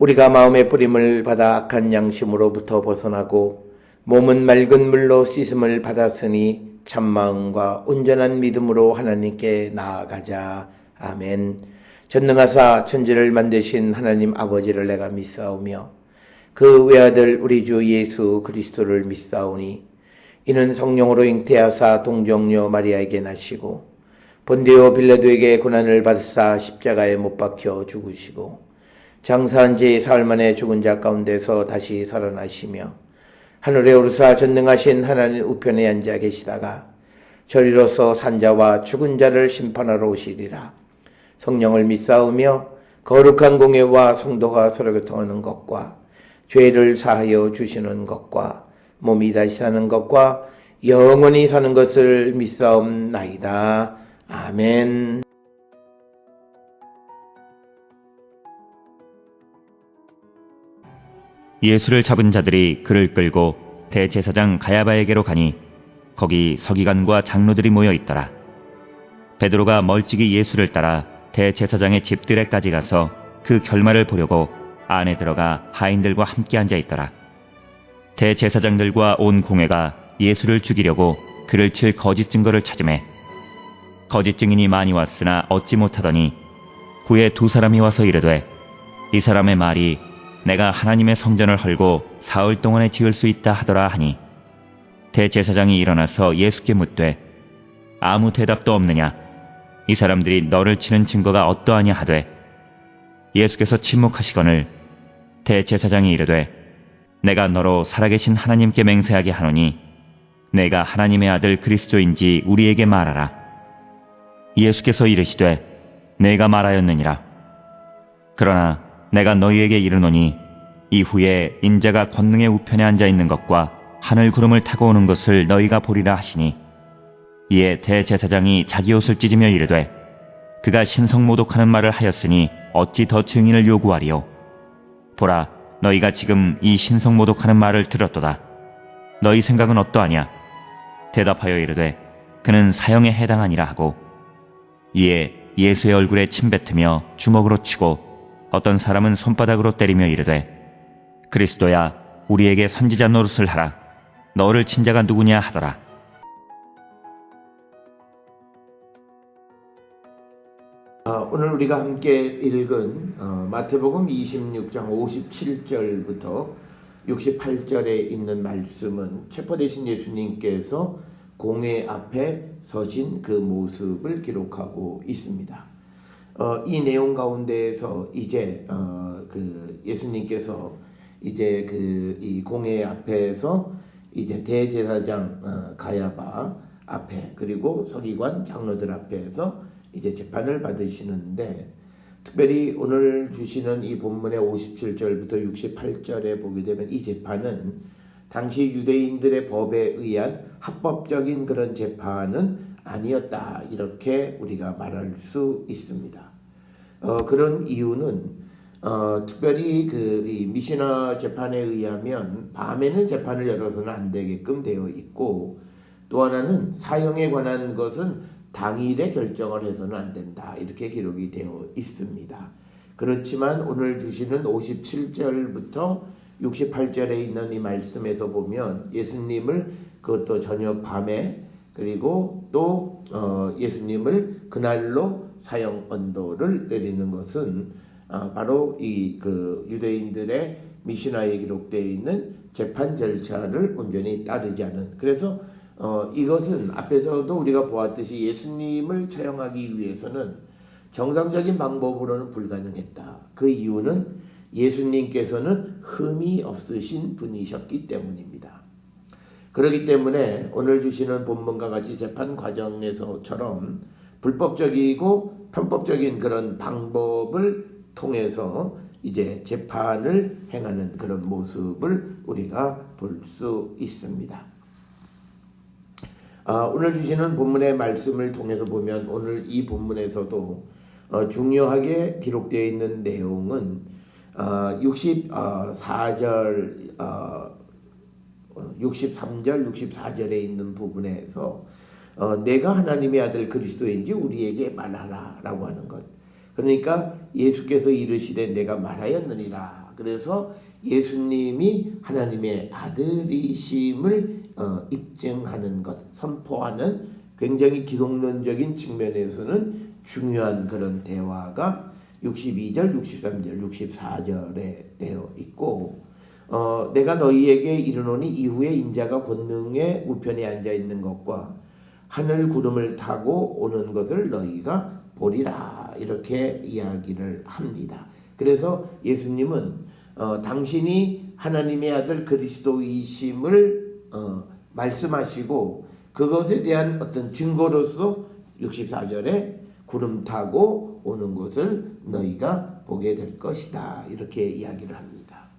우리가 마음의 뿌림을 받아 악한 양심으로부터 벗어나고 몸은 맑은 물로 씻음을 받았으니 참마음과 온전한 믿음으로 하나님께 나아가자. 아멘. 전능하사 천지를 만드신 하나님 아버지를 내가 믿사오며 그 외아들 우리 주 예수 그리스도를 믿사오니 이는 성령으로 잉태하사 동정녀 마리아에게 나시고 본디오 빌라도에게 고난을 받으사 십자가에 못 박혀 죽으시고 장사한 지 사흘 만에 죽은 자 가운데서 다시 살아나시며 하늘에 오르사 전능하신 하나님 우편에 앉아 계시다가 저리로서 산자와 죽은 자를 심판하러 오시리라. 성령을 믿사오며 거룩한 공예와 성도가 서로 교통하는 것과 죄를 사하여 주시는 것과 몸이 다시 사는 것과 영원히 사는 것을 믿사옵나이다. 아멘. 예수를 잡은 자들이 그를 끌고 대제사장 가야바에게로 가니 거기 서기관과 장로들이 모여 있더라. 베드로가 멀찍이 예수를 따라 대제사장의 집들에까지 가서 그 결말을 보려고 안에 들어가 하인들과 함께 앉아 있더라. 대제사장들과 온 공회가 예수를 죽이려고 그를 칠 거짓 증거를 찾으매 거짓 증인이 많이 왔으나 얻지 못하더니 후에 두 사람이 와서 이르되 이 사람의 말이 내가 하나님의 성전을 헐고 사흘 동안에 지을 수 있다 하더라 하니 대제사장이 일어나서 예수께 묻되 아무 대답도 없느냐? 이 사람들이 너를 치는 증거가 어떠하냐 하되 예수께서 침묵하시거늘 대제사장이 이르되 내가 너로 살아계신 하나님께 맹세하게 하노니 내가 하나님의 아들 그리스도인지 우리에게 말하라. 예수께서 이르시되 내가 말하였느니라. 그러나 내가 너희에게 이르노니 이후에 인자가 권능의 우편에 앉아 있는 것과 하늘 구름을 타고 오는 것을 너희가 보리라 하시니 이에 대제사장이 자기 옷을 찢으며 이르되 그가 신성모독하는 말을 하였으니 어찌 더 증인을 요구하리요. 보라, 너희가 지금 이 신성모독하는 말을 들었도다. 너희 생각은 어떠하냐? 대답하여 이르되 그는 사형에 해당하니라 하고 이에 예수의 얼굴에 침 뱉으며 주먹으로 치고 어떤 사람은 손바닥으로 때리며 이르되 그리스도야 우리에게 선지자 노릇을 하라. 너를 친 자가 누구냐 하더라. 오늘 우리가 함께 읽은 마태복음 26장 57절부터 68절에 있는 말씀은 체포되신 예수님께서 공회 앞에 서신 그 모습을 기록하고 있습니다. 이 내용 가운데에서 이제 그 예수님께서 이제 이 공회 앞에서 이제 대제사장 가야바 앞에 그리고 서기관 장로들 앞에서 이제 재판을 받으시는데 특별히 오늘 주시는 이 본문의 57절부터 68절에 보게 되면 이 재판은 당시 유대인들의 법에 의한 합법적인 그런 재판은 아니었다 이렇게 우리가 말할 수 있습니다. 그런 이유는 특별히 이 미시나 재판에 의하면 밤에는 재판을 열어서는 안 되게끔 되어 있고 또 하나는 사형에 관한 것은 당일에 결정을 해서는 안 된다 이렇게 기록이 되어 있습니다. 그렇지만 오늘 주시는 57절부터 68절에 있는 이 말씀에서 보면 예수님을 그것도 저녁 밤에 그리고 또 예수님을 그날로 사형 언도를 내리는 것은 바로 이 유대인들의 미시나에 기록되어 있는 재판 절차를 온전히 따르지 않은 그래서 이것은 앞에서도 우리가 보았듯이 예수님을 처형하기 위해서는 정상적인 방법으로는 불가능했다. 그 이유는 예수님께서는 흠이 없으신 분이셨기 때문입니다. 그렇기 때문에 오늘 주시는 본문과 같이 재판 과정에서처럼 불법적이고 편법적인 그런 방법을 통해서 이제 재판을 행하는 그런 모습을 우리가 볼 수 있습니다. 오늘 주시는 본문의 말씀을 통해서 보면 오늘 이 본문에서도 중요하게 기록되어 있는 내용은 63절, 64절에 있는 부분에서 내가 하나님의 아들 그리스도인지 우리에게 말하라 라고 하는 것. 그러니까 예수께서 이르시되 내가 말하였느니라. 그래서 예수님이 하나님의 아들이심을 입증하는 것, 선포하는 굉장히 기독론적인 측면에서는 중요한 그런 대화가 62절, 63절, 64절에 되어 있고 내가 너희에게 이르노니 이후에 인자가 권능의 우편에 앉아 있는 것과 하늘 구름을 타고 오는 것을 너희가 보리라 이렇게 이야기를 합니다. 그래서 예수님은 당신이 하나님의 아들 그리스도이심을 말씀하시고 그것에 대한 어떤 증거로서 64절에 구름 타고 오는 것을 너희가 보게 될 것이다 이렇게 이야기를 합니다.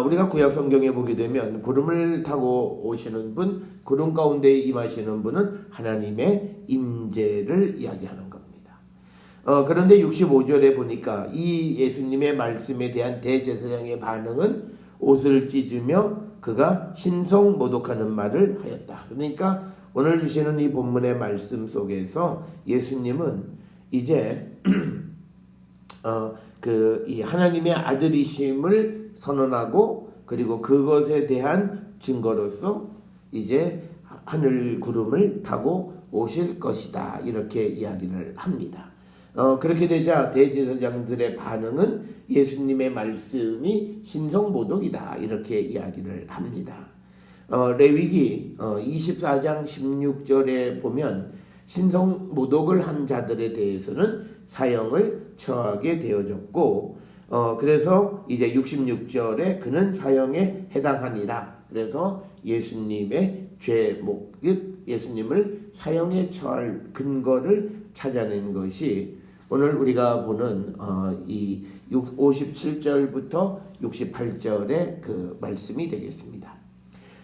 우리가 구약 성경에 보게 되면 구름을 타고 오시는 분, 구름 가운데 임하시는 분은 하나님의 임재를 이야기하는 겁니다. 그런데 65절에 보니까 이 예수님의 말씀에 대한 대제사장의 반응은 옷을 찢으며 그가 신성모독하는 말을 하였다. 그러니까 오늘 주시는 이 본문의 말씀 속에서 예수님은 이제 이 하나님의 아들이심을 선언하고 그리고 그것에 대한 증거로서 이제 하늘 구름을 타고 오실 것이다 이렇게 이야기를 합니다. 그렇게 되자 대제사장들의 반응은 예수님의 말씀이 신성모독이다 이렇게 이야기를 합니다. 레위기 24장 16절에 보면 신성모독을 한 자들에 대해서는 사형을 처하게 되어졌고 그래서 이제 66절에 그는 사형에 해당하니라. 그래서 예수님의 죄목, 즉 예수님을 사형에 처할 근거를 찾아낸 것이 오늘 우리가 보는 이 57절부터 68절의 그 말씀이 되겠습니다.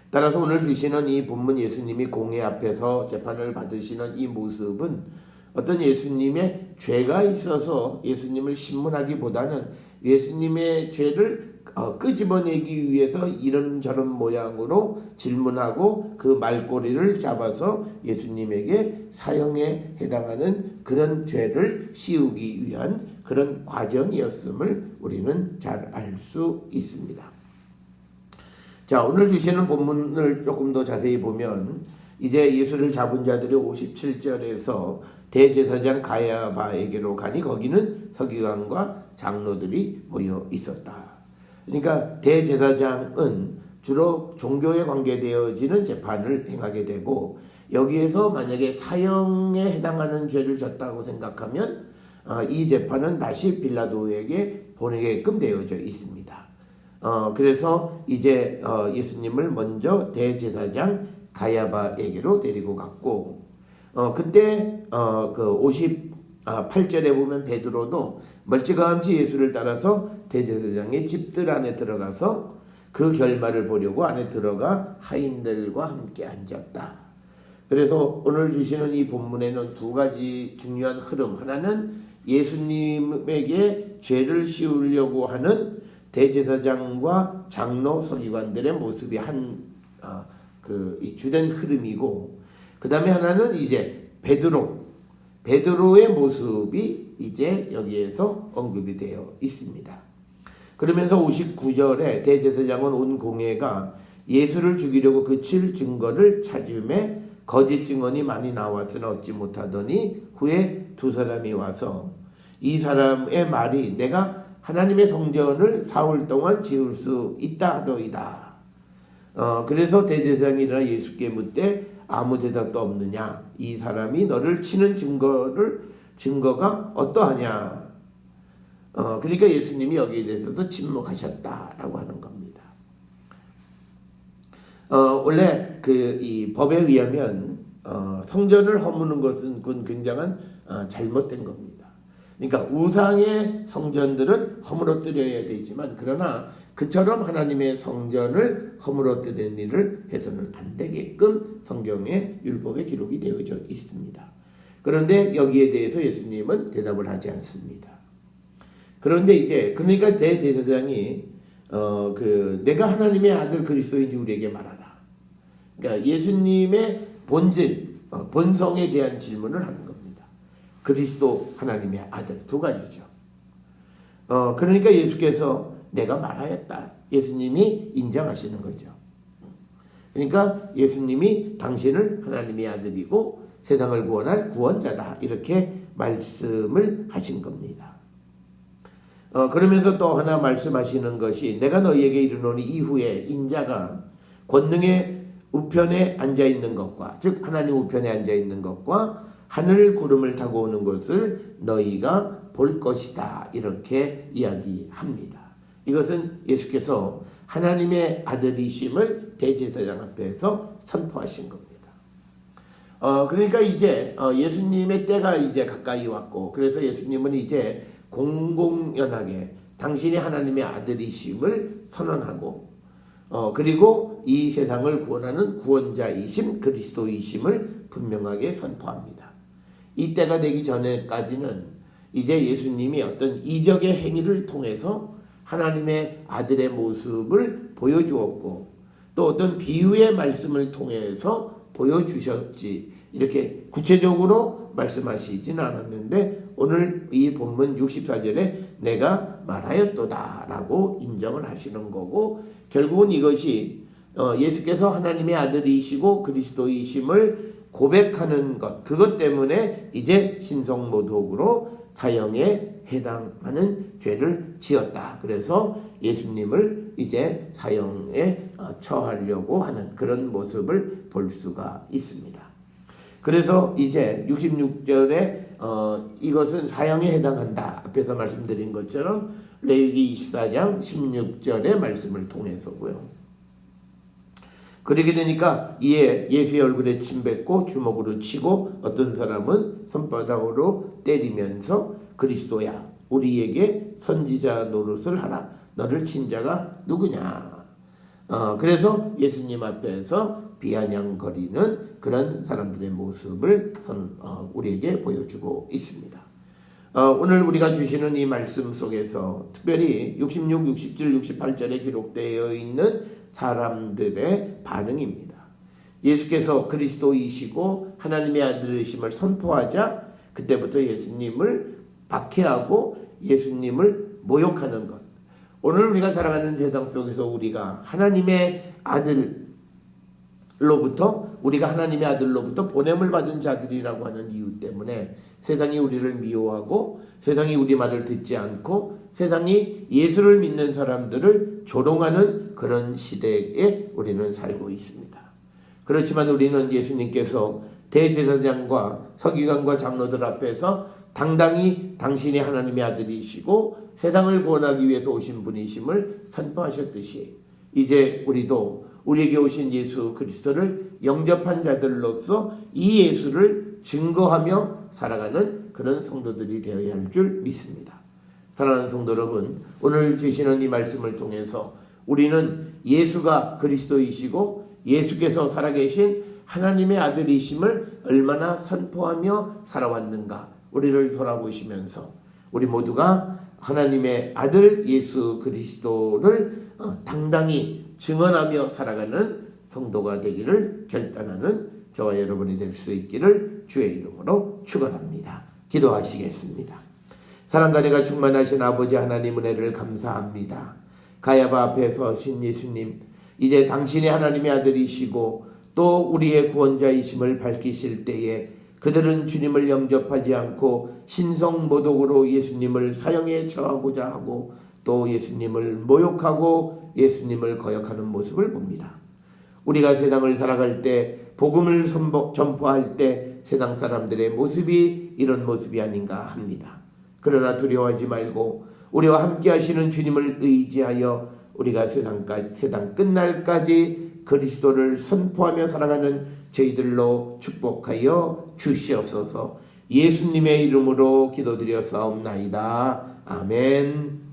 따라서 오늘 주시는 이 본문 예수님이 공회 앞에서 재판을 받으시는 이 모습은 어떤 예수님의 죄가 있어서 예수님을 신문하기보다는 예수님의 죄를 끄집어내기 위해서 이런저런 모양으로 질문하고 그 말꼬리를 잡아서 예수님에게 사형에 해당하는 그런 죄를 씌우기 위한 그런 과정이었음을 우리는 잘 알 수 있습니다. 자, 오늘 주시는 본문을 조금 더 자세히 보면 이제 예수를 잡은 자들이 57절에서 대제사장 가야바에게로 가니 거기는 서기관과 장로들이 모여 있었다. 그러니까 대제사장은 주로 종교에 관계되어지는 재판을 행하게 되고 여기에서 만약에 사형에 해당하는 죄를 졌다고 생각하면 이 재판은 다시 빌라도에게 보내게끔 되어져 있습니다. 그래서 이제 예수님을 먼저 대제사장 가야바에게로 데리고 갔고 그때 그 58절에 보면 베드로도 멀찌감치 예수를 따라서 대제사장의 집들 안에 들어가서 그 결말을 보려고 안에 들어가 하인들과 함께 앉았다. 그래서 오늘 주시는 이 본문에는 두 가지 중요한 흐름, 하나는 예수님에게 죄를 씌우려고 하는 대제사장과 장로 서기관들의 모습이 그 주된 흐름이고, 그 다음에 하나는 이제 베드로의 모습이 이제 여기에서 언급이 되어 있습니다. 그러면서 59절에 대제사장은 온 공회가 예수를 죽이려고 그칠 증거를 찾음에 거짓 증언이 많이 나왔으나 얻지 못하더니 후에 두 사람이 와서 이 사람의 말이 내가 하나님의 성전을 사흘 동안 지을 수 있다 하더이다. 그래서 대제사장이 일어나 예수께 묻되 아무 대답도 없느냐? 이 사람이 너를 치는 증거가 어떠하냐? 그러니까 예수님이 여기에 대해서도 침묵하셨다라고 하는 겁니다. 원래 이 법에 의하면 성전을 허무는 것은 그건 굉장한 잘못된 겁니다. 그러니까 우상의 성전들은 허물어뜨려야 되지만 그러나 그처럼 하나님의 성전을 허물어뜨리는 일을 해서는 안 되게끔 성경의 율법에 기록이 되어져 있습니다. 그런데 여기에 대해서 예수님은 대답을 하지 않습니다. 그런데 이제 그러니까 대제사장이 내가 하나님의 아들 그리스도인지 우리에게 말하라. 그러니까 예수님의 본질, 본성에 대한 질문을 하는 겁니다. 그리스도 하나님의 아들 두 가지죠. 그러니까 예수께서 내가 말하였다. 예수님이 인정하시는 거죠. 그러니까 예수님이 당신을 하나님의 아들이고 세상을 구원할 구원자다. 이렇게 말씀을 하신 겁니다. 그러면서 또 하나 말씀하시는 것이 내가 너희에게 이르노니 이후에 인자가 권능의 우편에 앉아있는 것과 즉 하나님 우편에 앉아있는 것과 하늘 구름을 타고 오는 것을 너희가 볼 것이다. 이렇게 이야기합니다. 이것은 예수께서 하나님의 아들이심을 대제사장 앞에서 선포하신 겁니다. 그러니까 이제 예수님의 때가 이제 가까이 왔고 그래서 예수님은 이제 공공연하게 당신이 하나님의 아들이심을 선언하고 그리고 이 세상을 구원하는 구원자이심 그리스도이심을 분명하게 선포합니다. 이 때가 되기 전에까지는 이제 예수님이 어떤 이적의 행위를 통해서 하나님의 아들의 모습을 보여주었고 또 어떤 비유의 말씀을 통해서 보여주셨지 이렇게 구체적으로 말씀하시진 않았는데 오늘 이 본문 64절에 내가 말하였도다 라고 인정을 하시는 거고 결국은 이것이 예수께서 하나님의 아들이시고 그리스도이심을 고백하는 것 그것 때문에 이제 신성모독으로 사형에 해당하는 죄를 지었다. 그래서 예수님을 이제 사형에 처하려고 하는 그런 모습을 볼 수가 있습니다. 그래서 이제 66절에 이것은 사형에 해당한다. 앞에서 말씀드린 것처럼 레위기 24장 16절의 말씀을 통해서고요. 그러게 되니까 이에 예수의 얼굴에 침 뱉고 주먹으로 치고 어떤 사람은 손바닥으로 때리면서 그리스도야 우리에게 선지자 노릇을 하라. 너를 친 자가 누구냐. 그래서 예수님 앞에서 비아냥거리는 그런 사람들의 모습을 우리에게 보여주고 있습니다. 오늘 우리가 주시는 이 말씀 속에서 특별히 66, 67, 68절에 기록되어 있는 사람들의 반응입니다. 예수께서 그리스도이시고 하나님의 아들이심을 선포하자 그때부터 예수님을 박해하고 예수님을 모욕하는 것. 오늘 우리가 살아가는 세상 속에서 우리가 하나님의 아들로부터 보냄을 받은 자들이라고 하는 이유 때문에 세상이 우리를 미워하고 세상이 우리 말을 듣지 않고 세상이 예수를 믿는 사람들을 조롱하는 그런 시대에 우리는 살고 있습니다. 그렇지만 우리는 예수님께서 대제사장과 서기관과 장로들 앞에서 당당히 당신이 하나님의 아들이시고 세상을 구원하기 위해서 오신 분이심을 선포하셨듯이 이제 우리도 우리에게 오신 예수 그리스도를 영접한 자들로서 이 예수를 증거하며 살아가는 그런 성도들이 되어야 할 줄 믿습니다. 사랑하는 성도 여러분, 오늘 주시는 이 말씀을 통해서 우리는 예수가 그리스도이시고 예수께서 살아계신 하나님의 아들이심을 얼마나 선포하며 살아왔는가 우리를 돌아보시면서 우리 모두가 하나님의 아들 예수 그리스도를 당당히 증언하며 살아가는 성도가 되기를 결단하는 저와 여러분이 될 수 있기를 주의 이름으로 축원합니다. 기도하시겠습니다. 사랑과 은혜가 충만하신 아버지 하나님 은혜를 감사합니다. 가야바 앞에 서신 예수님, 이제 당신이 하나님의 아들이시고 또 우리의 구원자이심을 밝히실 때에 그들은 주님을 영접하지 않고 신성모독으로 예수님을 사형에 처하고자 하고 또 예수님을 모욕하고 예수님을 거역하는 모습을 봅니다. 우리가 세상을 살아갈 때 복음을 전포할 때 세상 사람들의 모습이 이런 모습이 아닌가 합니다. 그러나 두려워하지 말고 우리와 함께 하시는 주님을 의지하여 우리가 세상 끝날까지 그리스도를 선포하며 살아가는 저희들로 축복하여 주시옵소서. 예수님의 이름으로 기도드려 싸움나이다. 아멘.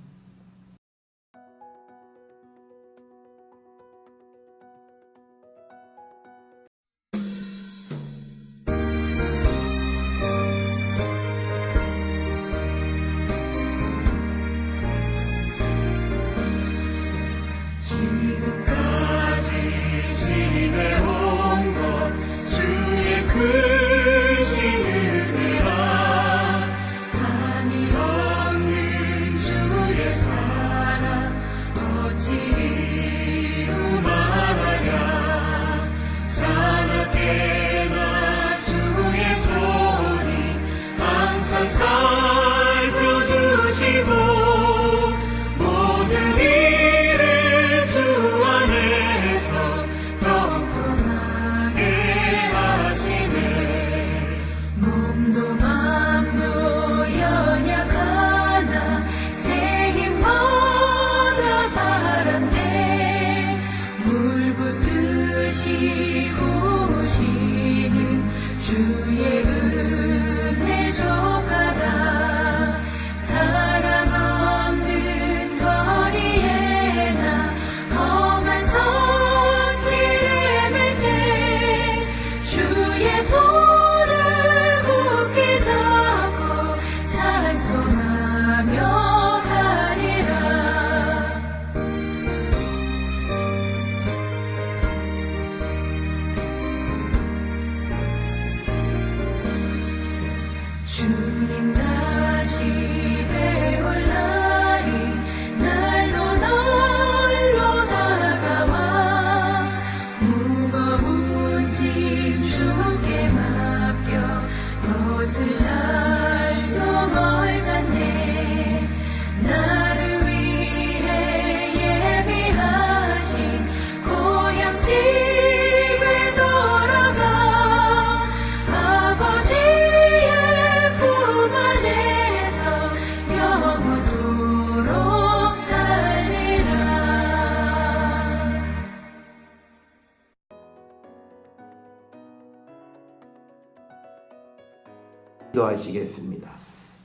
기도하시겠습니다.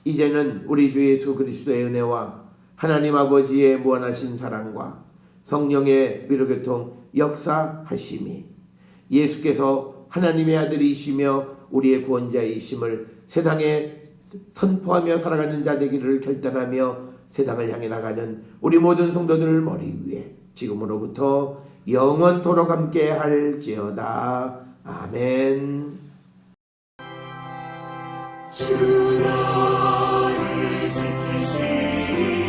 이제는 우리 주 예수 그리스도의 은혜와 하나님 아버지의 무한하신 사랑과 성령의 위로교통 역사하심이 예수께서 하나님의 아들이시며 우리의 구원자이심을 세상에 선포하며 살아가는 자 되기를 결단하며 세상을 향해 나가는 우리 모든 성도들 머리 위에 지금으로부터 영원토록 함께 할지어다. 아멘. 주 너를 지키시리